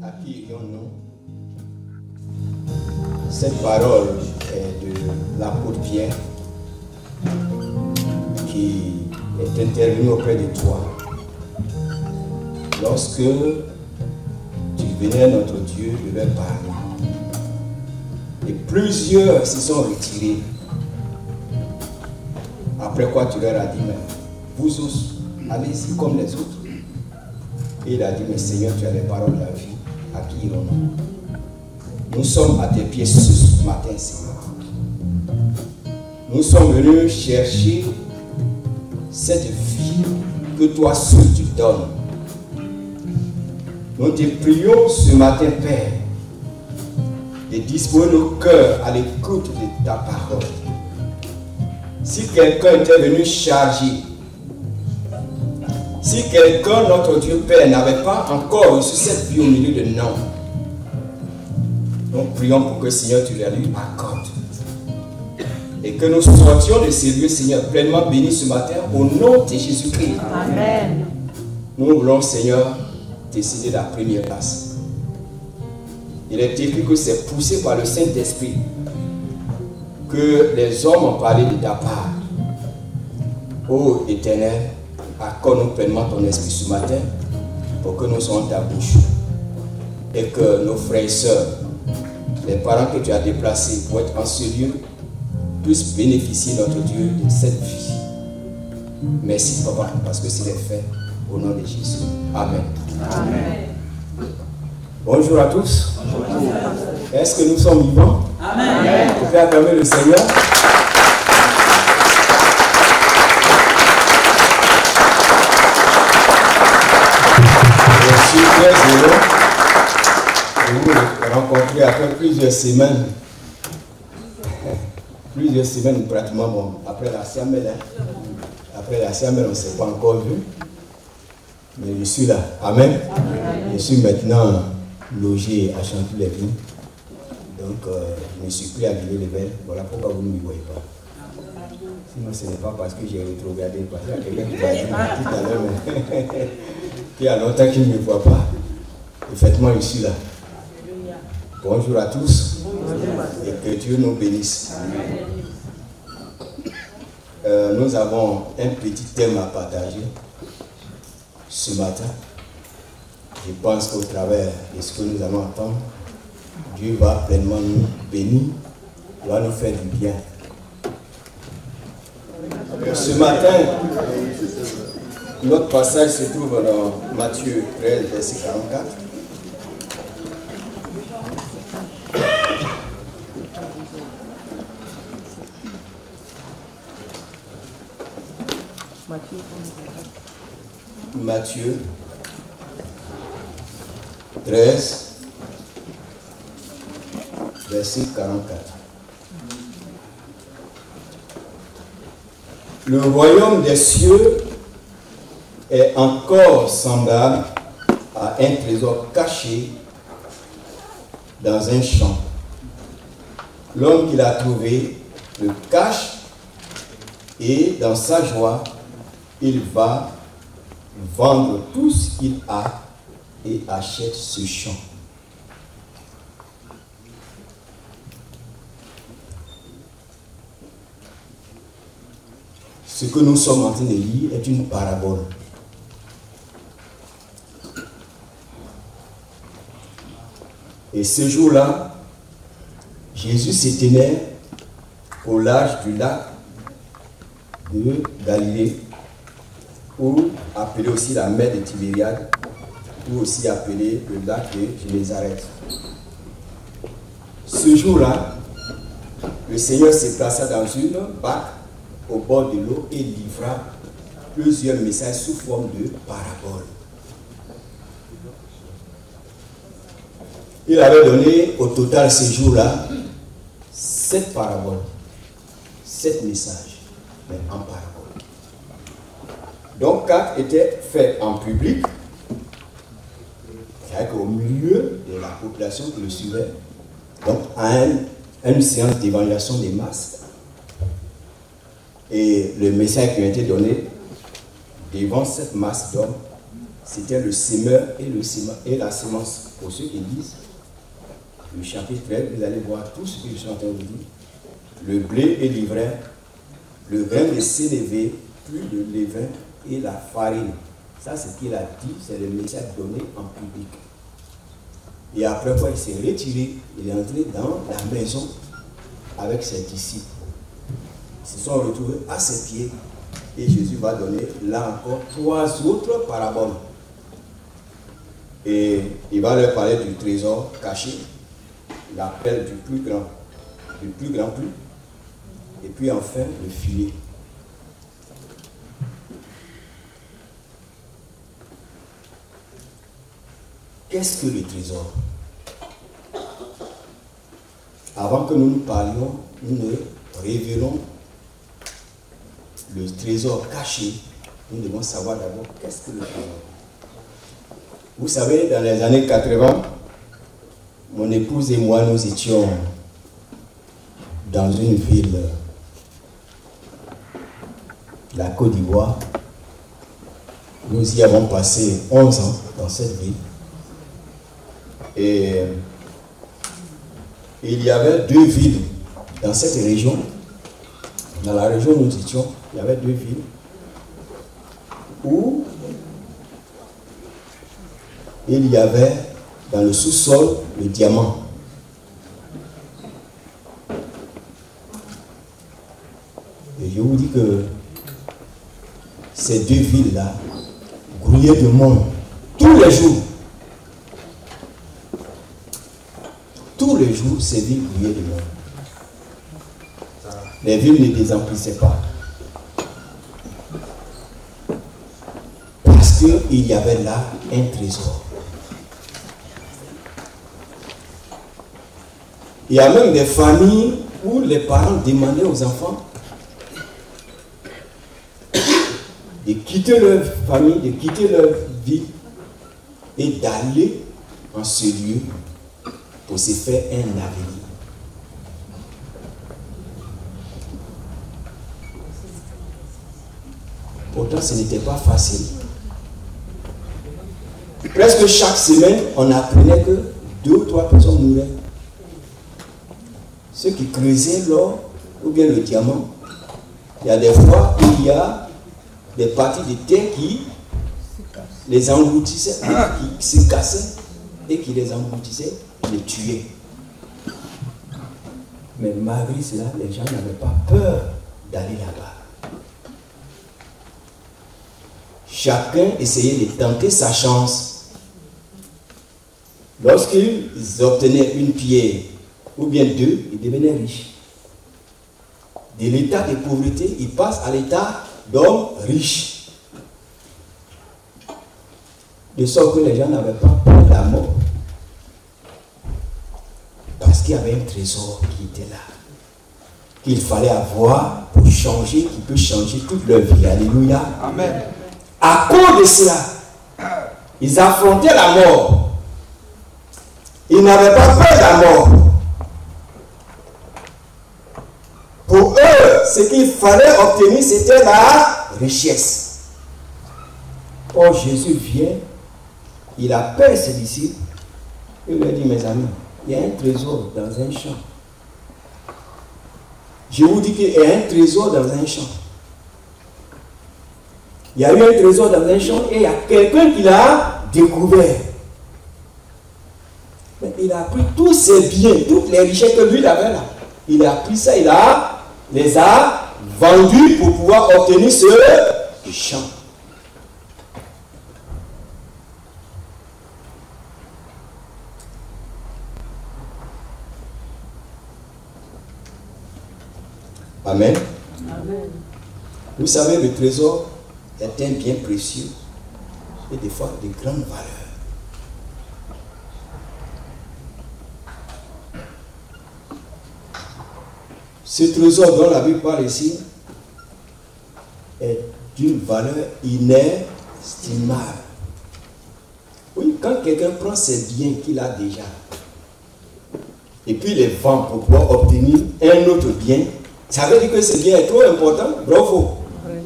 À qui irions-nous? Cette parole est de l'apôtre Pierre qui est intervenu auprès de toi. Lorsque tu venais à notre Dieu de leur parler, et plusieurs se sont retirés. Après quoi tu leur as dit, mais vous tous, allez-y comme les autres. Et il a dit, mais Seigneur, tu as les paroles de la vie. À qui irons-nous? Nous sommes à tes pieds ce matin, Seigneur. Nous sommes venus chercher cette vie que toi seul tu donnes. Nous te prions ce matin, Père, de disposer nos cœurs à l'écoute de ta parole. Si quelqu'un était venu charger, si quelqu'un, notre Dieu Père, n'avait pas encore reçu cette vie au milieu de nous, nous prions pour que, Seigneur, tu la lui accordes. Et que nous sortions de ces lieux, Seigneur, pleinement bénis ce matin, au nom de Jésus-Christ. Amen. Nous voulons, Seigneur, décider la première place. Il est écrit que c'est poussé par le Saint-Esprit que les hommes ont parlé de ta part. Ô Éternel, accorde-nous pleinement ton esprit ce matin pour que nous soyons ta bouche. Et que nos frères et sœurs, les parents que tu as déplacés pour être en ce lieu, puissent bénéficier, notre Dieu, de cette vie. Merci, Papa, parce que c'est fait au nom de Jésus. Amen. Amen. Bonjour à tous. Bonjour. Est-ce que nous sommes vivants? Amen. Vous pouvez acclamer le Seigneur. Je suis très heureux de vous rencontrer après plusieurs semaines. Plusieurs semaines pratiquement, bon, après la Siamelle. Après la Siamelle, on ne s'est pas encore vu. Mais je suis là. Amen. Amen. Je suis maintenant logé à Chanteloup-les-Vignes. Donc, je me suis pris à lever les verres. Voilà pourquoi vous ne me voyez pas. Sinon, ce n'est pas parce que j'ai rétrogradé. Parce qu'il y a quelqu'un qui va dire tout à l'heure, mais il y a longtemps qu'il ne me voit pas. Effectivement, je suis là. Bonjour à tous. Et que Dieu nous bénisse. Nous avons un petit thème à partager ce matin. Je pense qu'au travers de ce que nous allons entendre, Dieu va pleinement nous bénir, va nous faire du bien. Ce matin, notre passage se trouve dans Matthieu 13, verset 44. Matthieu 13, verset 44. Le royaume des cieux est encore semblable à un trésor caché dans un champ. L'homme qui l'a trouvé le cache et dans sa joie, il va vendre tout ce qu'il a et achète ce champ. Ce que nous sommes en train de lire est une parabole. Et ce jour-là, Jésus se tenait au large du lac de Galilée, ou appelé aussi la mer de Tibériade, ou aussi appelé le lac de Génézareth. Ce jour-là, le Seigneur se plaça dans une barque au bord de l'eau et livra plusieurs messages sous forme de paraboles. Il avait donné au total ce jour-là 7 paraboles, 7 messages, mais en paraboles. Donc 4 étaient faits en public, c'est-à-dire qu'au milieu de la population qui le suivait, donc à une séance d'évaluation des masses. Et le message qui a été donné devant cette masse d'hommes, c'était le semeur et la semence. pour ceux qui lisent le chapitre 13, vous allez voir tout ce que je suis en train de vous dire. Le blé et l'ivraie, le grain de sénévé, plus le levain et la farine. Ça, c'est ce qu'il a dit, c'est le message donné en public. Et après quoi, il s'est retiré, il est entré dans la maison avec ses disciples. Ils se sont retrouvés à ses pieds et Jésus va donner là encore 3 autres paraboles. Et il va leur parler du trésor caché, l'appel du plus grand plus, et puis enfin le filet. Qu'est-ce que le trésor? Avant que nous parlions, nous ne révélons le trésor caché. Nous devons savoir d'abord qu'est-ce que le trésor. Vous savez, dans les années 80, mon épouse et moi, nous étions dans une ville, la Côte d'Ivoire. Nous y avons passé 11 ans dans cette ville. Et il y avait 2 villes dans cette région. Dans la région où nous étions, il y avait 2 villes où il y avait dans le sous-sol le diamant. Et je vous dis que ces 2 villes-là grouillaient de monde tous les jours. Tous les jours, ces villes grouillaient de monde. Les villes ne désemplissaient pas. Parce qu'il y avait là un trésor. Il y a même des familles où les parents demandaient aux enfants de quitter leur famille, de quitter leur vie et d'aller en ce lieu pour se faire un avenir. Pourtant, ce n'était pas facile. Presque chaque semaine, on apprenait que 2 ou 3 personnes mouraient. Ceux qui creusaient l'or ou bien le diamant, il y a des fois où il y a des parties de terre qui les engloutissaient, qui se cassaient et qui les engloutissaient, les tuaient. Mais malgré cela, les gens n'avaient pas peur d'aller là-bas. Chacun essayait de tenter sa chance. Lorsqu'ils obtenaient une pierre ou bien 2, ils devenaient riches. De l'état de pauvreté, ils passent à l'état d'homme riche. De sorte que les gens n'avaient pas peur de la mort. Parce qu'il y avait un trésor qui était là. Qu'il fallait avoir pour changer, qui peut changer toute leur vie. Alléluia. Amen. À cause de cela, ils affrontaient la mort. Ils n'avaient pas peur de la mort. Pour eux, ce qu'il fallait obtenir, c'était la richesse. Or, Jésus vient, il appelle ses disciples, et il leur dit, mes amis, il y a un trésor dans un champ. Je vous dis qu'il y a un trésor dans un champ. Il y a eu un trésor dans un champ et il y a quelqu'un qui l'a découvert. Mais il a pris tous ses biens, toutes les richesses que lui avait là. Il a pris ça, les a vendus pour pouvoir obtenir ce champ. Amen. Amen. Vous savez, le trésor est un bien précieux et des fois de grande valeur. Ce trésor dont la Bible parle ici est d'une valeur inestimable. Oui, quand quelqu'un prend ses biens qu'il a déjà et puis les vend pour pouvoir obtenir un autre bien, ça veut dire que ce bien est trop important. Bravo. Oui.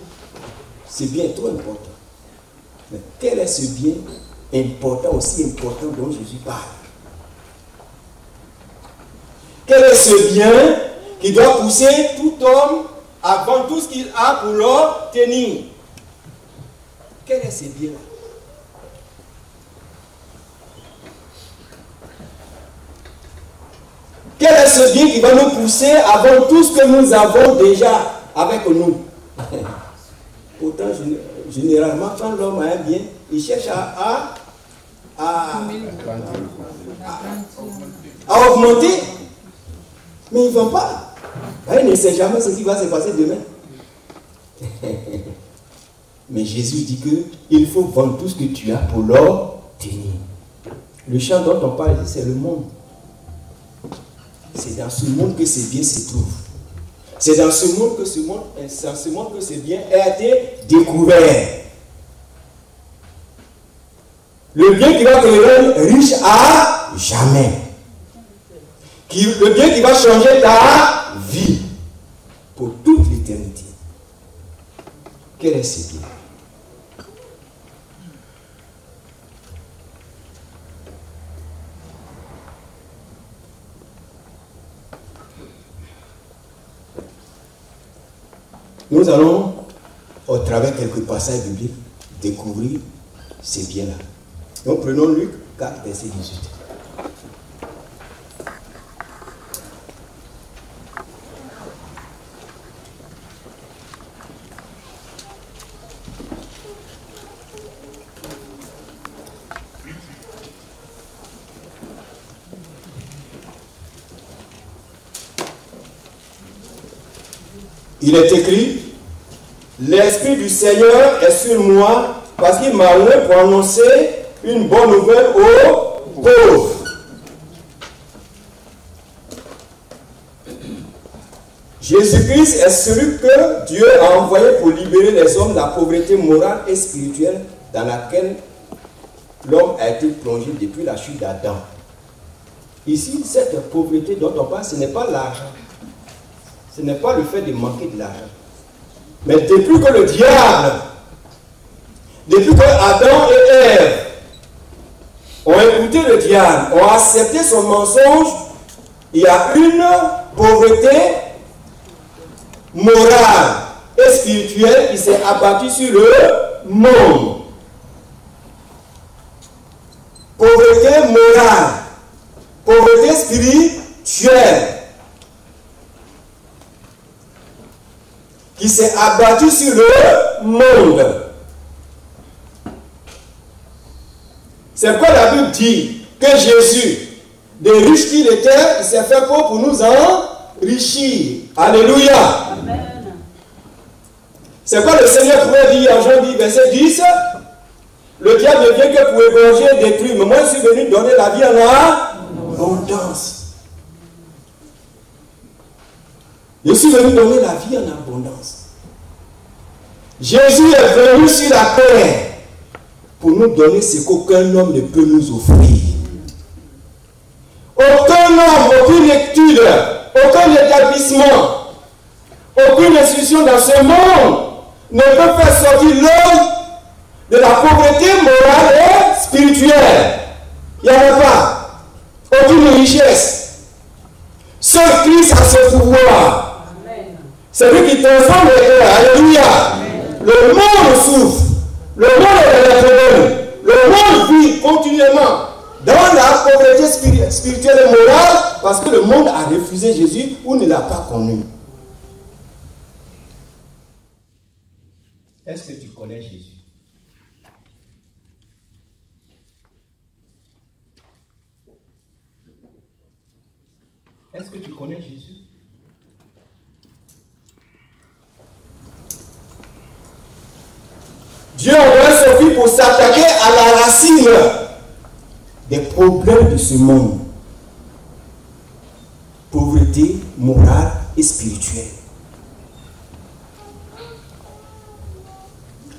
Ce bien est trop important. Mais quel est ce bien important, aussi important dont Jésus parle. Quel est ce bien qui doit pousser tout homme à vendre tout ce qu'il a pour l'obtenir? Quel est ce bien-là? Quel est ce bien qui va nous pousser à vendre tout ce que nous avons déjà avec nous? Pourtant, généralement, quand l'homme a un bien, il cherche à augmenter. Mais il ne vend pas. Il ne sait jamais ce qui va se passer demain. Mais Jésus dit qu'il faut vendre tout ce que tu as pour l'obtenir. Le champ dont on parle ici, c'est le monde. C'est dans ce monde que ces biens se trouvent. C'est dans ce monde que ces biens ont été découverts. Le bien qui va te rendre riche à jamais. Le bien qui va changer ta vie pour toute l'éternité. Quel est ce bien? Nous allons, au travers quelques passages bibliques, découvrir ces biens-là. Donc prenons Luc 4, verset 18. Il est écrit, l'Esprit du Seigneur est sur moi parce qu'il m'a oint pour annoncer une bonne nouvelle aux pauvres. Jésus-Christ est celui que Dieu a envoyé pour libérer les hommes de la pauvreté morale et spirituelle dans laquelle l'homme a été plongé depuis la chute d'Adam. Ici, cette pauvreté dont on parle, ce n'est pas l'argent. Ce n'est pas le fait de manquer de l'argent. Mais depuis que le diable, depuis que Adam et Ève ont écouté le diable, ont accepté son mensonge, il y a une pauvreté morale et spirituelle qui s'est abattue sur le monde. Pauvreté morale, pauvreté spirituelle, qui s'est abattu sur le monde. C'est quoi la Bible dit? Que Jésus, de riche qu'il était, il s'est fait pauvre pour nous enrichir. Alléluia. Amen. C'est quoi le Seigneur pouvait dire en Jean 10, verset 10? Le diable ne vient que pour égorger et détruire. Mais moi, je suis venu donner la vie en abondance. Je suis venu donner la vie en abondance. Jésus est venu sur la terre pour nous donner ce qu'aucun homme ne peut nous offrir. Aucun homme, aucune étude, aucun établissement, aucune institution dans ce monde ne peut faire sortir l'homme de la pauvreté morale et spirituelle. Il n'y en a pas. Aucune richesse. Seul Christ a ce pouvoir. C'est lui qui transforme les cœurs. Alléluia. Le monde souffre. Le monde est dans les problèmes. Le monde vit continuellement dans la pauvreté spirituelle et morale parce que le monde a refusé Jésus ou ne l'a pas connu. Est-ce que tu connais Jésus? Est-ce que tu connais Jésus? Dieu envoie son Fils pour s'attaquer à la racine des problèmes de ce monde. Pauvreté morale et spirituelle.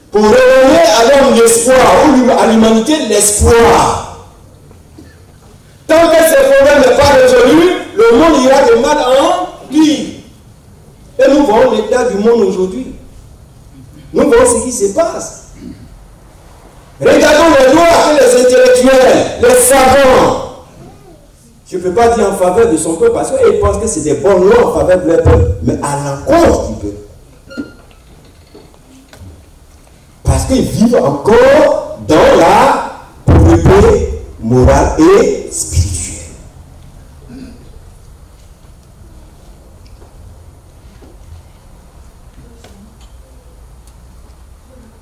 Pour redonner à l'homme l'espoir, ou à l'humanité l'espoir. Tant que ce problème n'est pas résolu, le monde ira de mal en pire. Et nous voyons l'état du monde aujourd'hui. Nous voyons ce qui se passe. Regardons les lois que les intellectuels, les savants. Je ne peux pas dire en faveur de son peuple parce qu'ils pensent que c'est des bons lois en faveur de leur peuple, mais à l'encontre du peuple. Parce qu'ils vivent encore dans la pauvreté morale et spirituelle.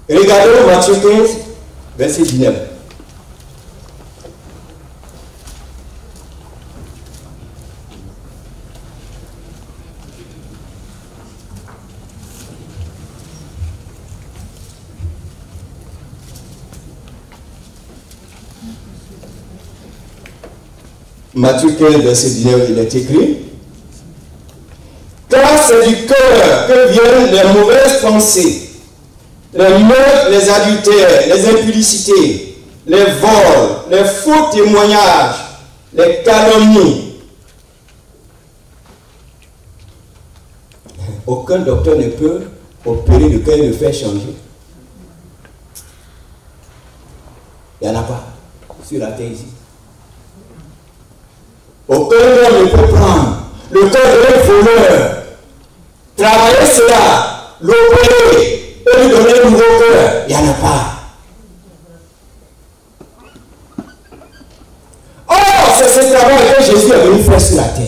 Regardons Matthieu 15, verset 19. Matthieu 15, verset 19, il est écrit: car c'est du cœur que viennent les mauvaises pensées, les meurtres, les adultères, les impudicités, les vols, les faux témoignages, les calomnies. Aucun docteur ne peut opérer le cœur et le faire changer. Il n'y en a pas sur la terre ici. Aucun homme ne peut prendre le cœur d'un voleur, travailler cela, l'opérer et lui donner un nouveau cœur. Il n'y en a pas. Or, c'est ce travail que Jésus est venu faire sur la terre.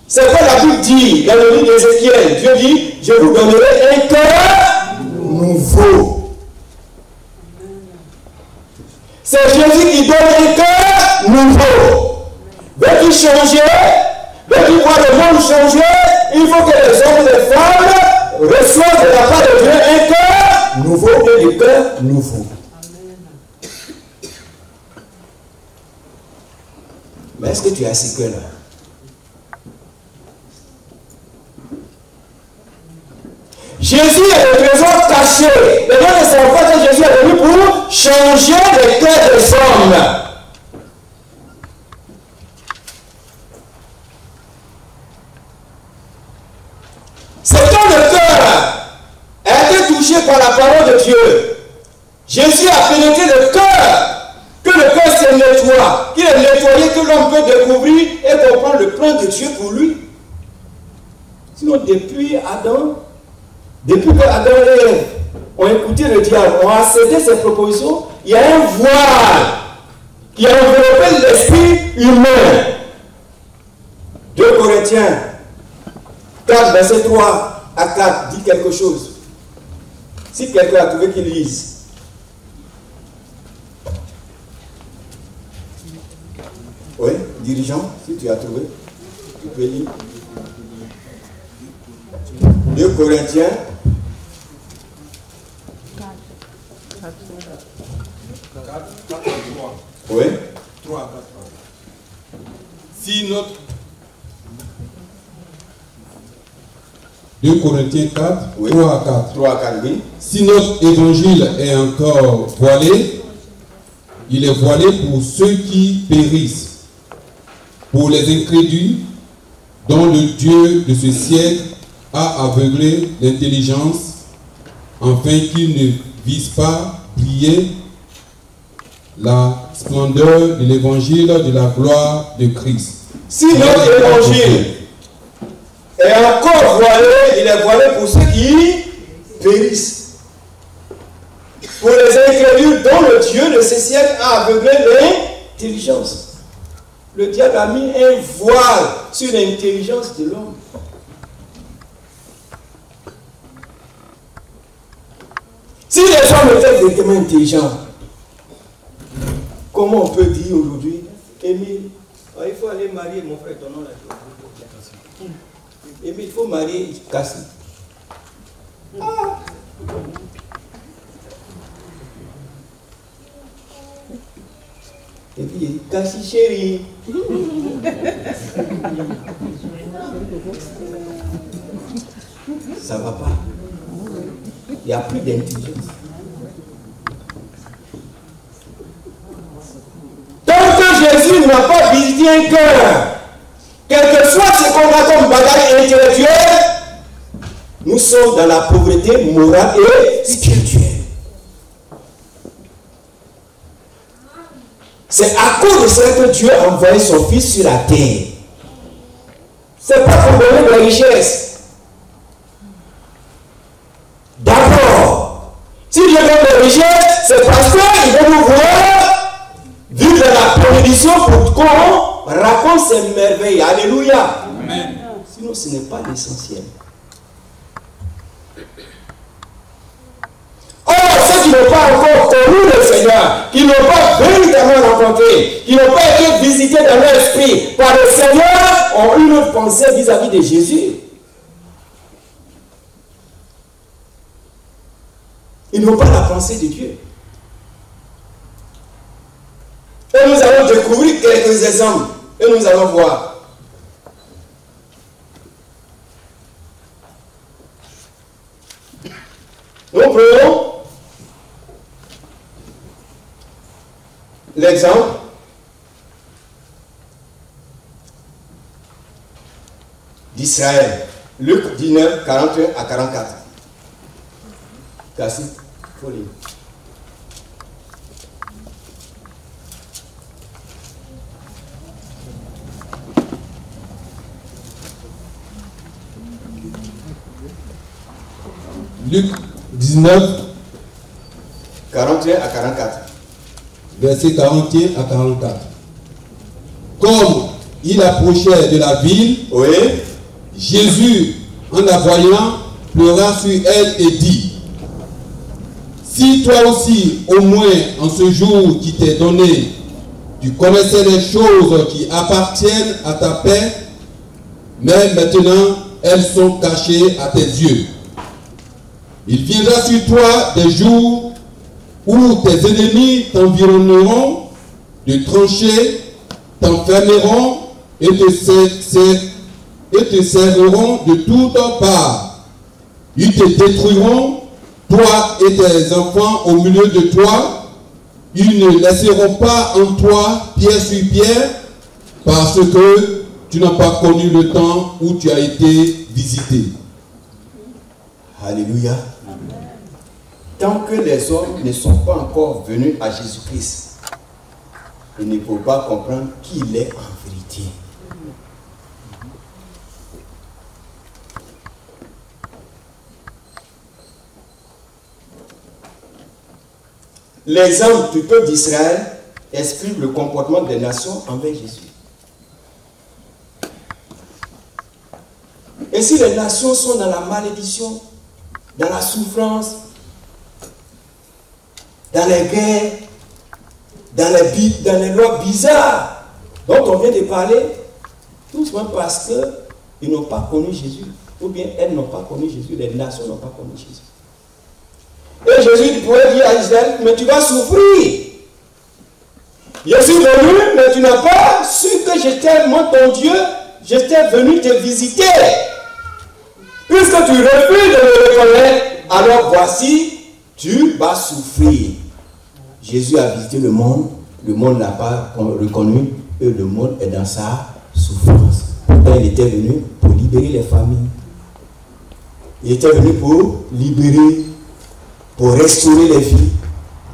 C'est quoi la Bible dit dans le livre d'Ézéchiel? Dieu dit: je vous donnerai un cœur nouveau. C'est Jésus qui donne un cœur nouveau. Veux-tu changer? Veux-tu voir le monde changer? Il faut que les hommes et les femmes reçoivent de la part de Dieu un cœur nouveau et un cœur nouveau. Mais est-ce que tu as ce cœur-là? Jésus est le trésor caché. Les gens ne savent pas que Jésus est venu pour changer les cœurs des hommes. C'est quand le cœur a été touché par la parole de Dieu, Jésus a pénétré le cœur, que le cœur se nettoie, qu'il est nettoyé, que l'homme peut découvrir et comprendre le plan de Dieu pour lui. Sinon, depuis Adam, depuis que Adam et Ève ont écouté le diable, ont accepté ses propositions, il y a un voile qui a enveloppé l'esprit humain. 2 Corinthiens 4, verset 3 à 4 dit quelque chose. Si quelqu'un a trouvé, qu'il lise. Oui, dirigeant, si tu as trouvé, tu peux lire. 2 Corinthiens 4 à 3. Oui. 3 à 4. Si notre 2 Corinthiens 4, Oui. 3 à 4. 3 à 4, oui. Si notre évangile est encore voilé, il est voilé pour ceux qui périssent, pour les incrédules dont le Dieu de ce siècle a aveuglé l'intelligence, afin qu'ils ne visent pas briller la splendeur de l'évangile de la gloire de Christ. Si notre évangile est encore voilé, il est voilé pour ceux qui périssent. Pour les incrédules dont le Dieu de ce siècle a aveuglé l'intelligence. Le diable a mis un voile sur l'intelligence de l'homme. Si les hommes étaient vraiment intelligents, comment on peut dire aujourd'hui, Émile, il faut aller marier mon frère, ton nom là. Émile, il faut marier Cassie. Ah. Et puis, Cassie chérie. Ça va pas. Il n'y a plus d'intelligence. Tant que Jésus n'a pas visité un cœur, quel que soit ce qu'on a comme bagage intellectuel, nous sommes dans la pauvreté morale et spirituelle. C'est à cause de cela que Dieu a envoyé son Fils sur la terre. C'est pas pour donner de la richesse. D'abord, si Dieu donne de la richesse, c'est parce qu'il veut nous voir vivre dans la bénédiction pour qu'on raconte ses merveilles. Alléluia. Amen. Sinon, ce n'est pas l'essentiel. Or, ceux qui n'ont pas encore connu le Seigneur, qui n'ont pas véritablement rencontré, qui n'ont pas été visités dans leur esprit par le Seigneur, ont une autre pensée vis-à-vis de Jésus. Ils n'ont pas la pensée de Dieu. Et nous allons découvrir quelques exemples. Et nous allons voir. Nous prenons l'exemple d'Israël. Luc 19, 41 à 44. Cassie, faut lire. Luc 19, 41 à 44. verset 41 à 44. Comme il approchait de la ville, Oui. Jésus, en la voyant, pleura sur elle et dit, si toi aussi, au moins en ce jour qui t'est donné, tu connaissais les choses qui appartiennent à ta paix, mais maintenant elles sont cachées à tes yeux. Il viendra sur toi des jours où tes ennemis t'environneront de tranchées, t'enfermeront et te serreront de toutes parts. Ils te détruiront, toi et tes enfants au milieu de toi. Ils ne laisseront pas en toi pierre sur pierre, parce que tu n'as pas connu le temps où tu as été visité. Alléluia. Tant que les hommes ne sont pas encore venus à Jésus-Christ, ils ne peuvent pas comprendre qui il est en vérité. L'exemple du peuple d'Israël exprime le comportement des nations envers Jésus. Et si les nations sont dans la malédiction, dans la souffrance, dans les guerres, dans les lois bizarres dont on vient de parler, tout simplement parce qu'ils n'ont pas connu Jésus, ou bien elles n'ont pas connu Jésus, les nations n'ont pas connu Jésus. Et Jésus pourrait dire à Israël, mais tu vas souffrir. Je suis venu, mais tu n'as pas su que j'étais, moi ton Dieu, j'étais venu te visiter. Puisque tu refuses de me reconnaître, alors voici, tu vas souffrir. Jésus a visité le monde n'a pas reconnu, et le monde est dans sa souffrance. Pourtant, il était venu pour libérer les familles. Il était venu pour libérer, pour restaurer les vies,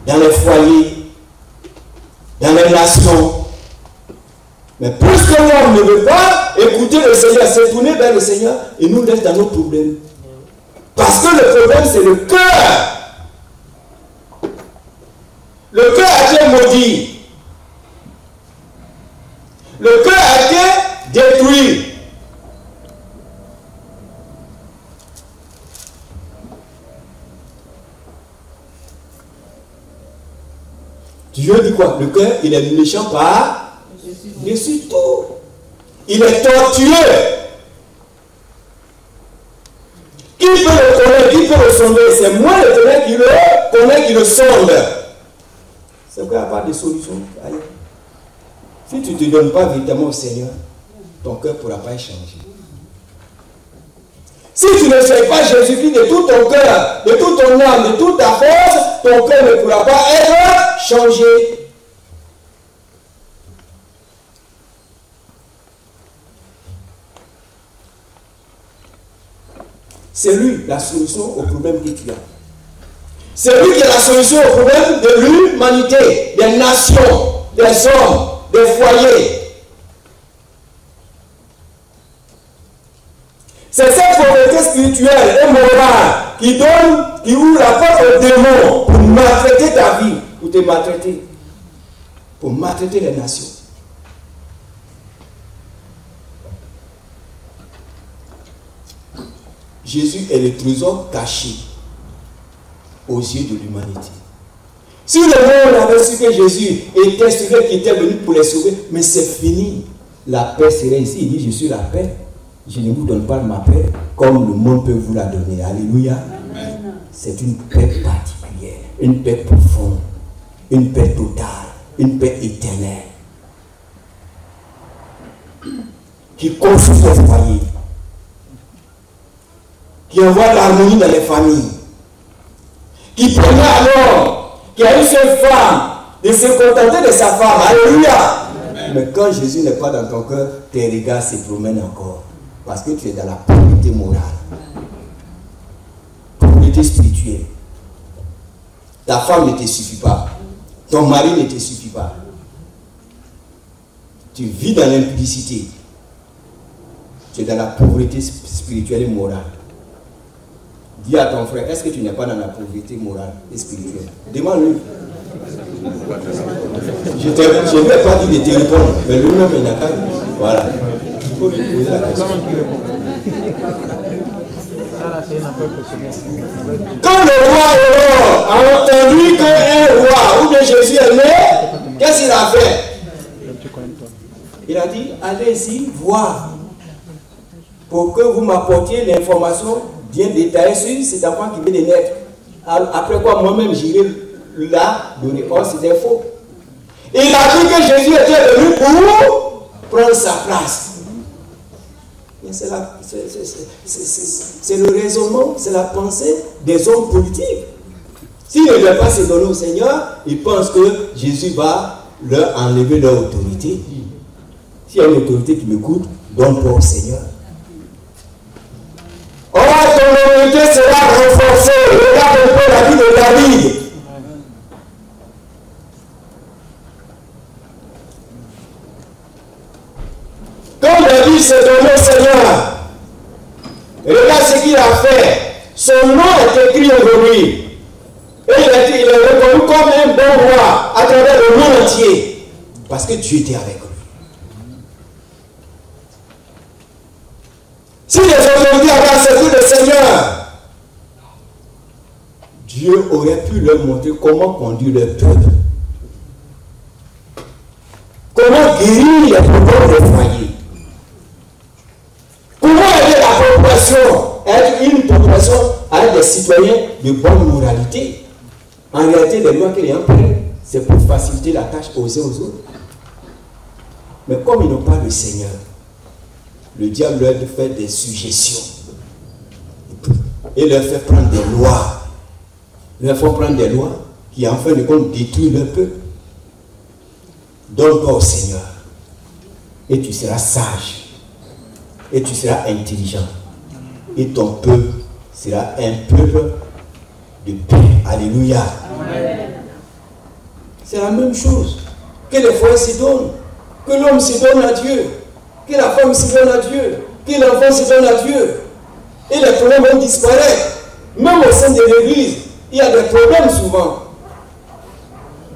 dans les foyers, dans les nations. Mais puisque l'homme ne veut pas écouter le Seigneur, se tourner vers le Seigneur, il nous laisse dans nos problèmes. Parce que le problème, c'est le cœur. Le cœur a été maudit. Le cœur a été détruit. Dieu dit quoi? Le cœur, il est méchant par dessus tout. Il est tortueux. Qui peut le connaître? Qui peut le sonder? C'est moi l'Éternel qui le connaît, qui le sonde. C'est pourquoi il n'y a pas de solution ailleurs. Si tu ne te donnes pas véritablement au Seigneur, ton cœur ne pourra pas changer. Si tu ne fais pas Jésus-Christ de tout ton cœur, de toute ton âme, de toute ta force, ton cœur ne pourra pas être changé. C'est lui la solution au problème que tu as. C'est lui qui est la solution au problème de l'humanité, des nations, des hommes, des foyers. C'est cette pauvreté spirituelle et morale qui ouvre la porte aux démons pour maltraiter ta vie, pour te maltraiter, pour maltraiter les nations. Jésus est le trésor caché aux yeux de l'humanité. Si le monde avait su que Jésus était celui qui était venu pour les sauver, mais c'est fini. La paix serait ici. Il dit, je suis la paix. Je ne vous donne pas ma paix comme le monde peut vous la donner. Alléluia. C'est une paix particulière, une paix profonde, une paix totale, une paix éternelle qui construit les foyers, qui envoie l'harmonie dans les familles, qui permet alors qu'il y a une seule femme de se contenter de sa femme. Alléluia. Mais quand Jésus n'est pas dans ton cœur, tes regards se promènent encore. Parce que tu es dans la pauvreté morale, pauvreté spirituelle. Ta femme ne te suffit pas. Ton mari ne te suffit pas. Tu vis dans l'impudicité. Tu es dans la pauvreté spirituelle et morale. Dis à ton frère, est-ce que tu n'es pas dans la pauvreté morale et spirituelle? Demande-lui. Je ne vais pas dire de te répondre, mais lui-même il n'a qu'à. Voilà. Il faut lui poser la question. Quand le roi a entendu qu'un roi ou bien Jésus est né, qu'est-ce qu'il a fait? Il a dit, allez-y voir pour que vous m'apportiez l'information bien détaillée sur cet enfant qui vient de naître. Après quoi, moi-même, j'irai là donner. Or, c'était faux. Et il a dit que Jésus était venu pour prendre sa place. C'est le raisonnement, c'est la pensée des hommes politiques. S'ils ne veulent pas se donner au Seigneur, ils pensent que Jésus va leur enlever leur autorité. S'il y a une autorité qui m'écoute, donne-toi au Seigneur. Oh, ton autorité sera renforcée. Regarde un peu la vie de David. Quand David s'est donné au Seigneur, regarde ce qu'il a fait. Son nom est écrit aujourd'hui. Et il est reconnu comme un bon roi à travers le monde entier. Parce que Dieu était avec lui. Si les autorités avaient accepté le Seigneur, Dieu aurait pu leur montrer comment conduire leur peuple. Comment guérir les problèmes des foyers. Comment aider la population à être une population avec des citoyens de bonne moralité. En réalité, les lois qu'il y a c'est pour faciliter la tâche aux uns aux autres. Mais comme ils n'ont pas le Seigneur, le diable leur fait des suggestions et leur fait prendre des lois. Leur fait prendre des lois qui en fin de compte détruisent leur peuple. Donne-toi au Seigneur et tu seras sage et tu seras intelligent et ton peuple sera un peuple de paix. Alléluia. C'est la même chose. Que les foyers se donnent, que l'homme se donne à Dieu, que la femme se donne à Dieu, que l'enfant se donne à Dieu. Et les problèmes vont disparaître. Même au sein de l'église, il y a des problèmes souvent.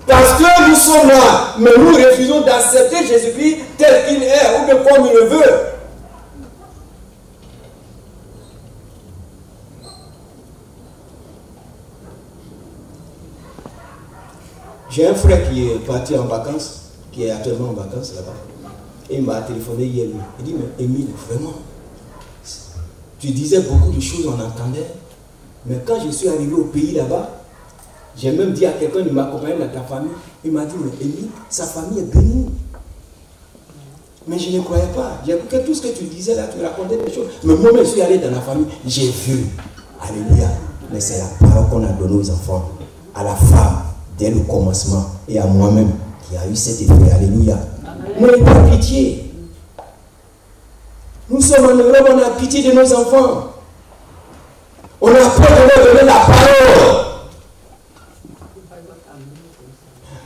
Parce que nous sommes là, mais nous refusons d'accepter Jésus-Christ tel qu'il est, ou bien comme il le veut. J'ai un frère qui est parti en vacances, qui est actuellement en vacances là-bas. Et il m'a téléphoné hier. Il dit, mais Émile, vraiment, tu disais beaucoup de choses, on entendait. Mais quand je suis arrivé au pays là-bas, j'ai même dit à quelqu'un de m'accompagner dans ta famille. Il m'a dit, mais Émile, sa famille est bénie. Mais je ne croyais pas. J'ai écouté tout ce que tu disais là, tu racontais des choses. Mais moi-même, je suis allé dans la famille, j'ai vu. Alléluia. Mais c'est la parole qu'on a donnée aux enfants, à la femme, dès le commencement, et à moi-même, qui a eu cet effet. Alléluia. N'ayez pas pitié. Nous sommes en Europe, on a pitié de nos enfants. donner la parole.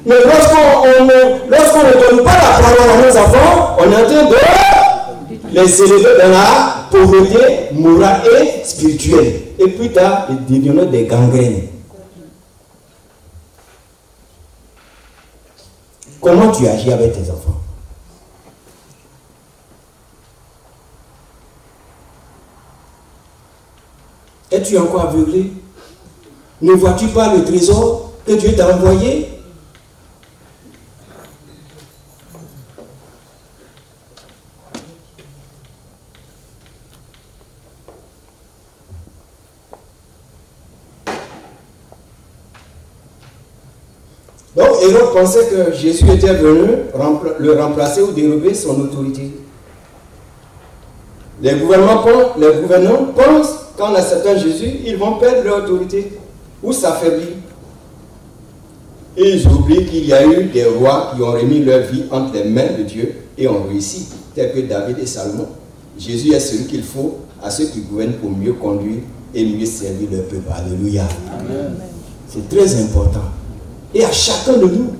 Mais lorsqu'on ne donne pas la parole à nos enfants, on est en train de les élever dans la pauvreté morale et spirituelle. Et plus tard, ils deviennent des gangrènes. Comment tu agis avec tes enfants? Es-tu encore aveuglé? Ne vois-tu pas le trésor que Dieu t'a envoyé? Donc, Hérode pensait que Jésus était venu le remplacer ou dérober son autorité. Les gouvernants pensent qu'en acceptant Jésus, ils vont perdre leur autorité ou s'affaiblir. Et ils oublient qu'il y a eu des rois qui ont remis leur vie entre les mains de Dieu et ont réussi, tels que David et Salomon. Jésus est celui qu'il faut à ceux qui gouvernent pour mieux conduire et mieux servir leur peuple. Alléluia. C'est très important. Et à chacun de nous.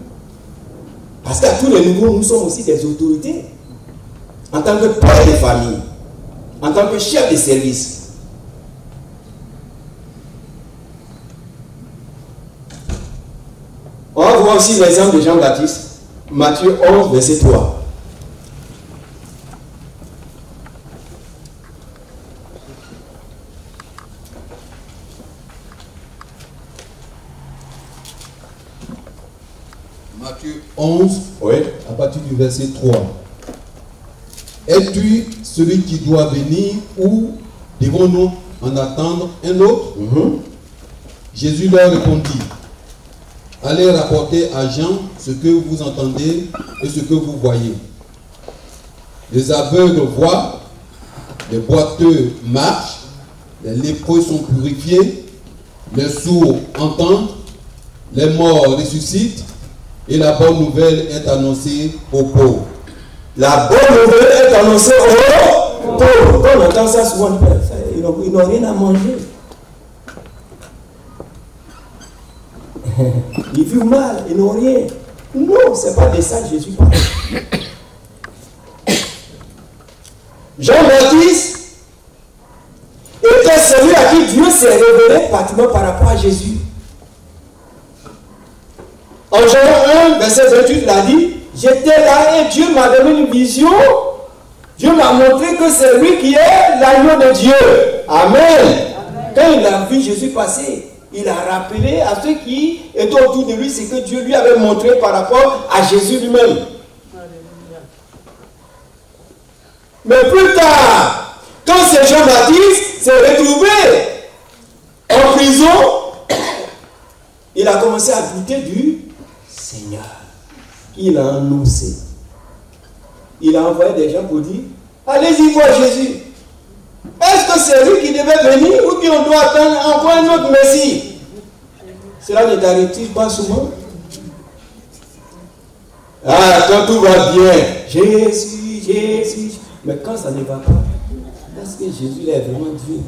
Parce qu'à tous les niveaux, nous sommes aussi des autorités. En tant que père de famille, en tant que chef de service. On va voir aussi l'exemple de Jean-Baptiste. Matthieu 11, verset 3. Matthieu 11, Oui. à partir du verset 3. Es-tu celui qui doit venir ou devons-nous en attendre un autre? Jésus leur répondit, allez rapporter à Jean ce que vous entendez et ce que vous voyez. Les aveugles voient, les boiteux marchent, les lépreux sont purifiés, les sourds entendent, les morts ressuscitent, et la bonne nouvelle est annoncée aux pauvres. La bonne nouvelle est annoncée aux pauvres. Quand on entend ça souvent, ils n'ont rien à manger. Ils vivent mal, ils n'ont rien. Non, ce n'est pas de ça que Jésus parle. Jean-Baptiste était celui à qui Dieu s'est révélé pratiquement par rapport à Jésus. En Jean 1, verset 28, il a dit, j'étais là et Dieu m'a donné une vision. Dieu m'a montré que c'est lui qui est l'agneau de Dieu. Amen. Quand il a vu Jésus passer, il a rappelé à ceux qui étaient autour de lui ce que Dieu lui avait montré par rapport à Jésus lui-même. Mais plus tard, quand ce Jean-Baptiste s'est retrouvé en prison, il a commencé à douter du Seigneur. Il a annoncé. Il a envoyé des gens pour dire, allez-y voir Jésus. Est-ce que c'est lui qui devait venir ou bien on doit attendre encore un autre Messie? Cela ne t'arrive-t-il pas souvent? Ah, quand tout va bien, Jésus, Jésus. Mais quand ça ne va pas, est-ce que Jésus est vraiment Dieu?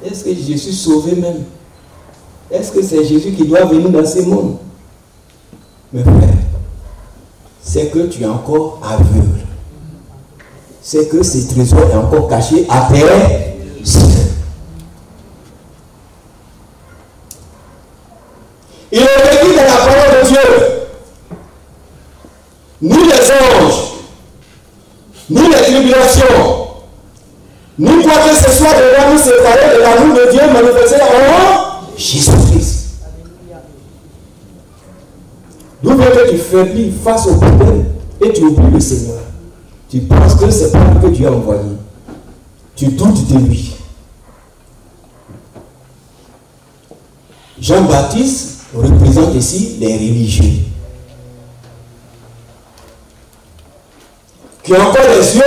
Est-ce que Jésus sauvé même? Est-ce que c'est Jésus qui doit venir dans ce monde? Mes frères, c'est que tu es encore aveugle. C'est que ce trésor est encore caché à tes yeux. Il est écrit dans la parole de Dieu, ni les anges, ni les tribulations, ni quoi que ce soit devant nous séparer de l'amour de Dieu manifesté en Jésus-Christ. D'où vient que tu faiblis face au problème et tu oublies le Seigneur. Tu penses que c'est pas lui que Dieu a envoyé. Tu doutes de lui. Jean-Baptiste représente ici les religieux. Qui ont encore les yeux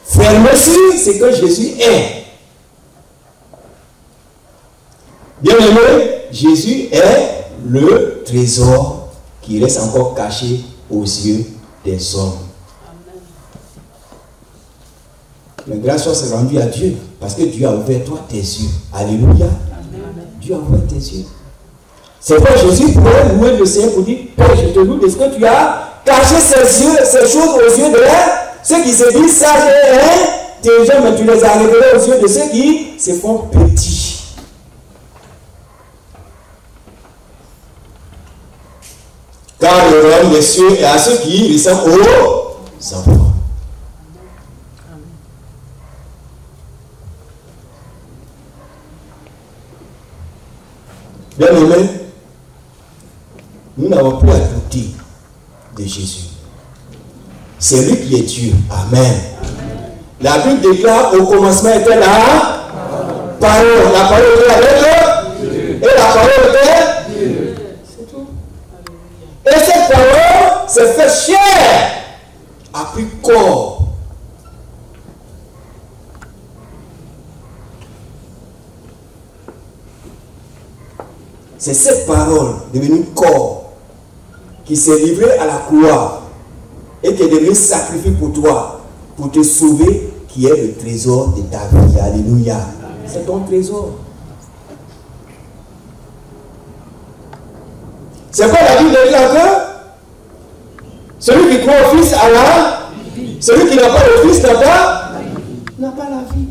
fermés sur ce que Jésus est. Bien aimé, Jésus est le trésor qui reste encore caché aux yeux des hommes. Mais grâce soit rendue à Dieu. Parce que Dieu a ouvert toi tes yeux. Alléluia. Dieu a ouvert tes yeux. C'est pourquoi Jésus pourrait louer le Seigneur pour dire, Père, je te loue de ce que tu as caché ces choses aux yeux de ceux qui se disent sages et intelligents, mais tu les as révélés aux yeux de ceux qui se font petits. Car le royaume des cieux est à ceux qui ressemblent aux enfants. Bien aimé, nous n'avons plus à douter de Jésus. C'est lui qui est Dieu. Amen. La Bible déclare au commencement était la parole. La parole était avec Dieu. Et la parole était Dieu. C'est tout. Et cette parole s'est fait chair, a pris corps. C'est cette parole devenue corps qui s'est livrée à la croix et qui est devenue sacrifié pour toi, pour te sauver, qui est le trésor de ta vie. Alléluia. C'est ton trésor. C'est quoi la Bible déclare que celui qui croit au Fils a la vie. Celui qui n'a pas le Fils n'a pas la vie.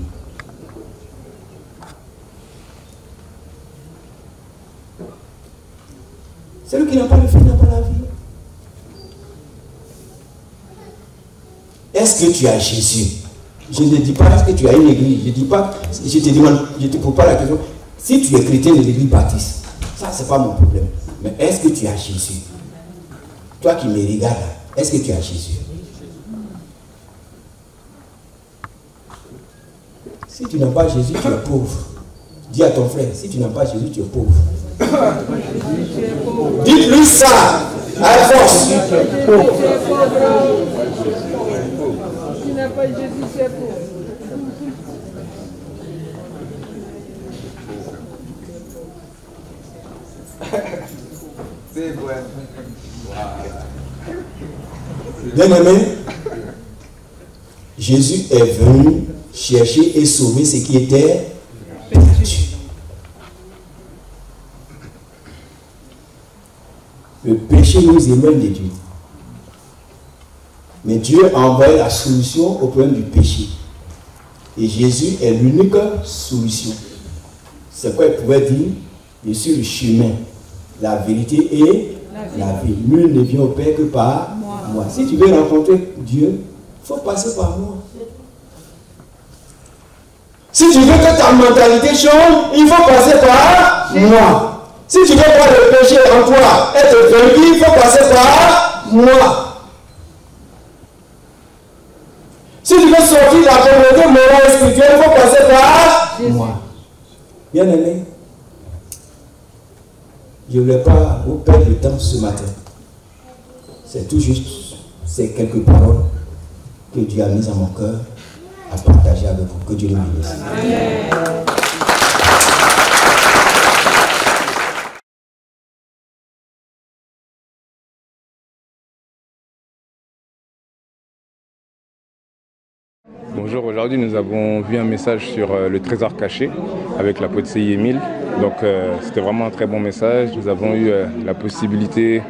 Celui qui n'a pas le Fils n'a pas la vie. Est-ce que tu as Jésus? Je ne dis pas est-ce que tu as une église. Je ne dis pas, je te demande, je ne te pose pas la question. Si tu es chrétien de l'église baptiste, ça c'est pas mon problème. Mais est-ce que tu as Jésus? Toi qui me regardes, est-ce que tu as Jésus? Si tu n'as pas Jésus, tu es pauvre. Dis à ton frère, si tu n'as pas Jésus, tu es pauvre. Dites-lui ça à force. Tu n'as pas Jésus, c'est pauvre. C'est vrai. Bien aimé, Jésus est venu chercher et sauver ce qui était perdu. Le péché nous éloigne de Dieu. Mais Dieu a envoyé la solution au problème du péché. Et Jésus est l'unique solution. C'est quoi il pouvait dire? Je suis le chemin, la vérité et la vie. Nul ne vient au Père que par moi. Si tu veux rencontrer Dieu, il faut passer par moi. Si tu veux que ta mentalité change, il faut passer par moi. Si tu veux voir le péché en toi être vaincu, il faut passer par moi. Si tu veux sortir de la pauvreté morale et spirituelle, il faut passer par moi. Bien aimé, je ne voulais pas vous perdre le temps ce matin. C'est tout juste ces quelques paroles que Dieu a mises à mon cœur à partager avec vous. Que Dieu nous bénisse. Amen. Bonjour, aujourd'hui nous avons vu un message sur le trésor caché avec l'apôtre C.I. Émile. Donc c'était vraiment un très bon message. Nous avons eu la possibilité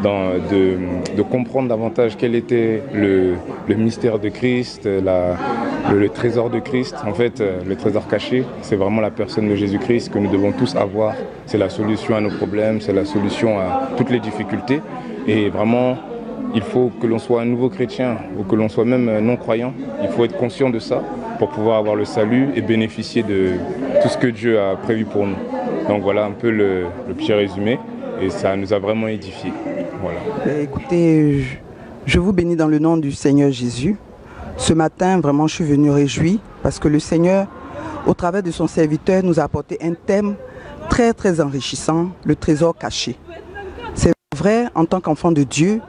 de comprendre davantage quel était le mystère de Christ, le trésor de Christ. En fait, le trésor caché, c'est vraiment la personne de Jésus-Christ que nous devons tous avoir. C'est la solution à nos problèmes, c'est la solution à toutes les difficultés. Et vraiment, il faut que l'on soit un nouveau chrétien ou que l'on soit même non-croyant. Il faut être conscient de ça pour pouvoir avoir le salut et bénéficier de tout ce que Dieu a prévu pour nous. Donc voilà un peu le petit résumé et ça nous a vraiment édifiés. Voilà. Écoutez, je vous bénis dans le nom du Seigneur Jésus. Ce matin, vraiment, je suis venu réjoui parce que le Seigneur, au travers de son serviteur, nous a apporté un thème très très enrichissant, le trésor caché. C'est vrai, en tant qu'enfant de Dieu,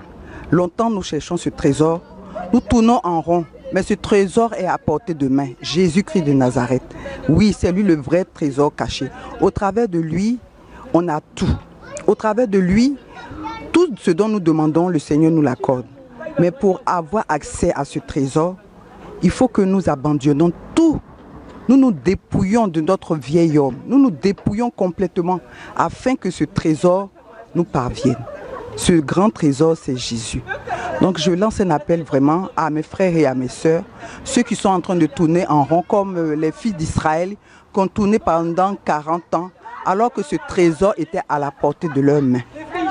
longtemps nous cherchons ce trésor, nous tournons en rond, mais ce trésor est à portée de main, Jésus-Christ de Nazareth. Oui, c'est lui le vrai trésor caché. Au travers de lui, on a tout. Au travers de lui, tout ce dont nous demandons, le Seigneur nous l'accorde. Mais pour avoir accès à ce trésor, il faut que nous abandonnions tout. Nous nous dépouillons de notre vieil homme. Nous nous dépouillons complètement afin que ce trésor nous parvienne. Ce grand trésor, c'est Jésus. Donc je lance un appel vraiment à mes frères et à mes sœurs, ceux qui sont en train de tourner en rond comme les filles d'Israël qui ont tourné pendant 40 ans alors que ce trésor était à la portée de leurs mains.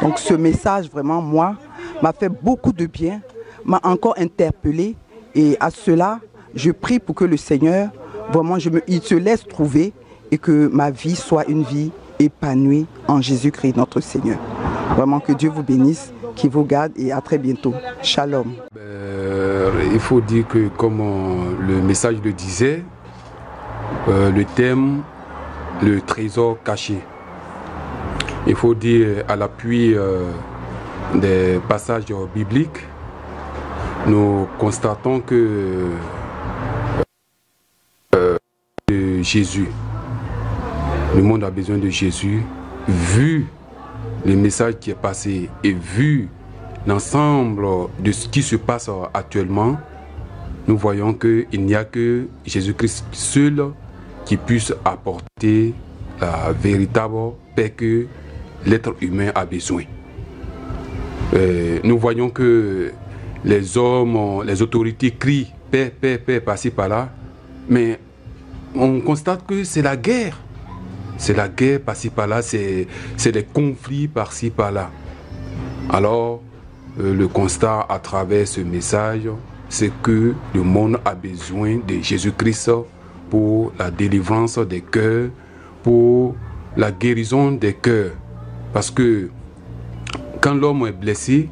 Donc ce message vraiment, moi, m'a fait beaucoup de bien, m'a encore interpellé et à cela, je prie pour que le Seigneur, vraiment, il se laisse trouver et que ma vie soit une vie épanouie en Jésus-Christ, notre Seigneur. Vraiment que Dieu vous bénisse, qu'il vous garde et à très bientôt. Shalom. Il faut dire que comme le message le disait, le thème, le trésor caché. Il faut dire à l'appui des passages bibliques, nous constatons que Jésus, le monde a besoin de Jésus, vu le message qui est passé et vu l'ensemble de ce qui se passe actuellement, nous voyons qu'il n'y a que Jésus-Christ seul qui puisse apporter la véritable paix que l'être humain a besoin. Nous voyons que les hommes, les autorités crient paix, paix, paix, par-ci, par-là, mais on constate que c'est la guerre. C'est la guerre par-ci, par-là, c'est des conflits par-ci, par-là. Alors, le constat à travers ce message, c'est que le monde a besoin de Jésus-Christ pour la délivrance des cœurs, pour la guérison des cœurs. Parce que quand l'homme est blessé,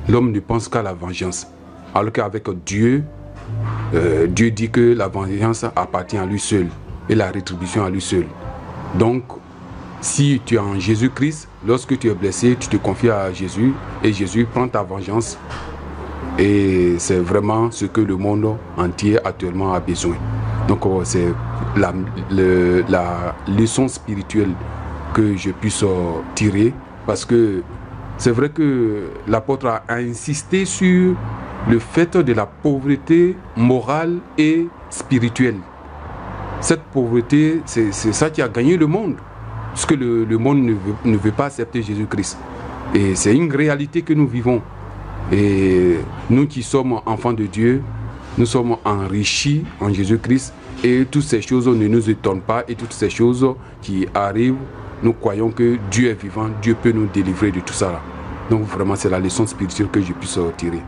l'homme ne pense qu'à la vengeance. Alors qu'avec Dieu, Dieu dit que la vengeance appartient à lui seul et la rétribution à lui seul. Donc, si tu es en Jésus-Christ, lorsque tu es blessé, tu te confies à Jésus et Jésus prend ta vengeance. Et c'est vraiment ce que le monde entier actuellement a besoin. Donc, c'est la leçon spirituelle que je puisse tirer, parce que c'est vrai que l'apôtre a insisté sur le fait de la pauvreté morale et spirituelle. Cette pauvreté, c'est ça qui a gagné le monde. Parce que le monde ne veut pas accepter Jésus-Christ. Et c'est une réalité que nous vivons. Et nous qui sommes enfants de Dieu, nous sommes enrichis en Jésus-Christ. Et toutes ces choses ne nous étonnent pas. Et toutes ces choses qui arrivent, nous croyons que Dieu est vivant. Dieu peut nous délivrer de tout ça. Donc vraiment, c'est la leçon spirituelle que je puisse tirer.